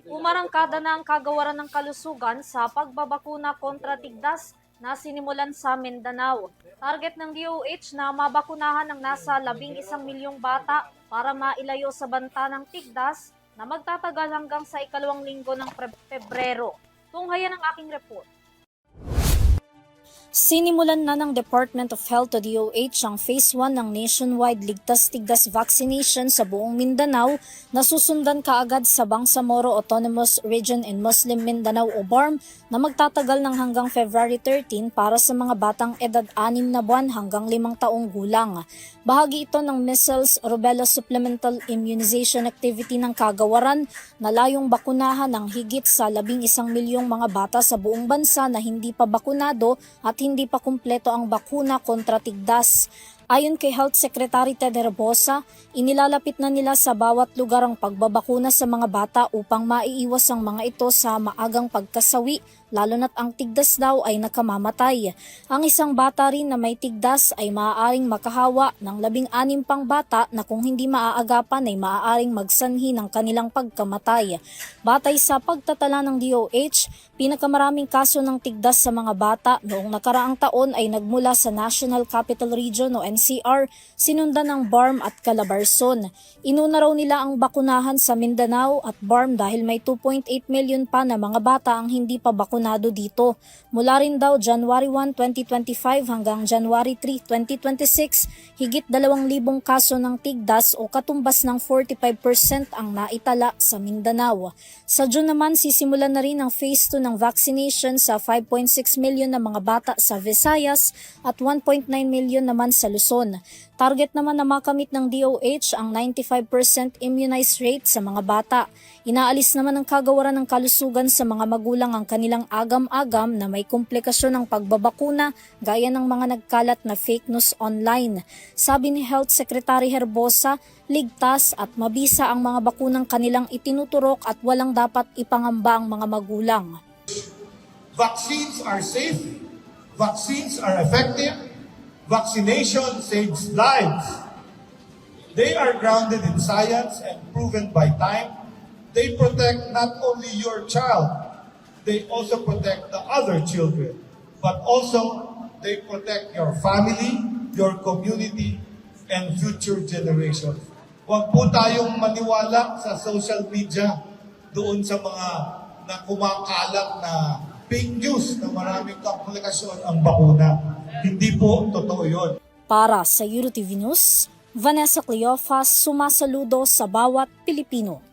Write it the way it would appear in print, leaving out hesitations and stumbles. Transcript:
Umarangkada na ang kagawaran ng kalusugan sa pagbabakuna kontra tigdas na sinimulan sa Mindanao. Target ng DOH na mabakunahan ng nasa 11 milyong bata para mailayo sa banta ng tigdas na magtatagal hanggang sa ikalawang linggo ng Pebrero. Tunghayan ang aking report. Sinimulan na ng Department of Health o DOH ang Phase 1 ng nationwide ligtas-tigdas vaccination sa buong Mindanao na susundan kaagad sa Bangsamoro Autonomous Region in Muslim Mindanao o BARM na magtatagal ng hanggang February 13 para sa mga batang edad 6 na buwan hanggang 5 taong gulang. Bahagi ito ng Measles Rubella Supplemental Immunization Activity ng kagawaran na layong bakunahan ng higit sa 11 milyong mga bata sa buong bansa na hindi pa bakunado at hindi pa kumpleto ang bakuna kontra tigdas. Ayon kay Health Secretary Ted Herbosa, inilalapit na nila sa bawat lugar ang pagbabakuna sa mga bata upang maiiwas ang mga ito sa maagang pagkasawi, lalo na't ang tigdas daw ay nakamamatay. Ang isang bata rin na may tigdas ay maaaring makahawa ng 16 pang bata na kung hindi maaagapan ay maaaring magsanhi ng kanilang pagkamatay. Batay sa pagtatala ng DOH, pinakamaraming kaso ng tigdas sa mga bata noong nakaraang taon ay nagmula sa National Capital Region o NCR, sinundan ng BARM at Calabarzon. Inuna raw nila ang bakunahan sa Mindanao at BARM dahil may 2.8 million pa na mga bata ang hindi pa bakunado dito. Mula rin daw January 1, 2025 hanggang January 3, 2026, higit 2,000 kaso ng tigdas o katumbas ng 45% ang naitala sa Mindanao. Sa June naman, sisimulan na rin ang Phase 2 ng vaccination sa 5.6 million na mga bata sa Visayas at 1.9 million naman sa Luzon. Target naman na makamit ng DOH ang 95% immunized rate sa mga bata. Inaalis naman ng kagawaran ng kalusugan sa mga magulang ang kanilang agam-agam na may komplikasyon ng pagbabakuna gaya ng mga nagkalat na fake news online. Sabi ni Health Secretary Herbosa, ligtas at mabisa ang mga bakunang kanilang itinuturok at walang dapat ipangamba ang mga magulang. Vaccines are safe, vaccines are effective, vaccination saves lives. They are grounded in science and proven by time. They protect not only your child, they also protect the other children, but also they protect your family, your community, and future generations. Huwag po tayong maniwala sa social media doon sa mga na kumakalat na fake news na maraming komplikasyon ang bakuna. Hindi po totoo yun. Para sa EuroTV News, Vanessa Cleofas, sumasaludo sa bawat Pilipino.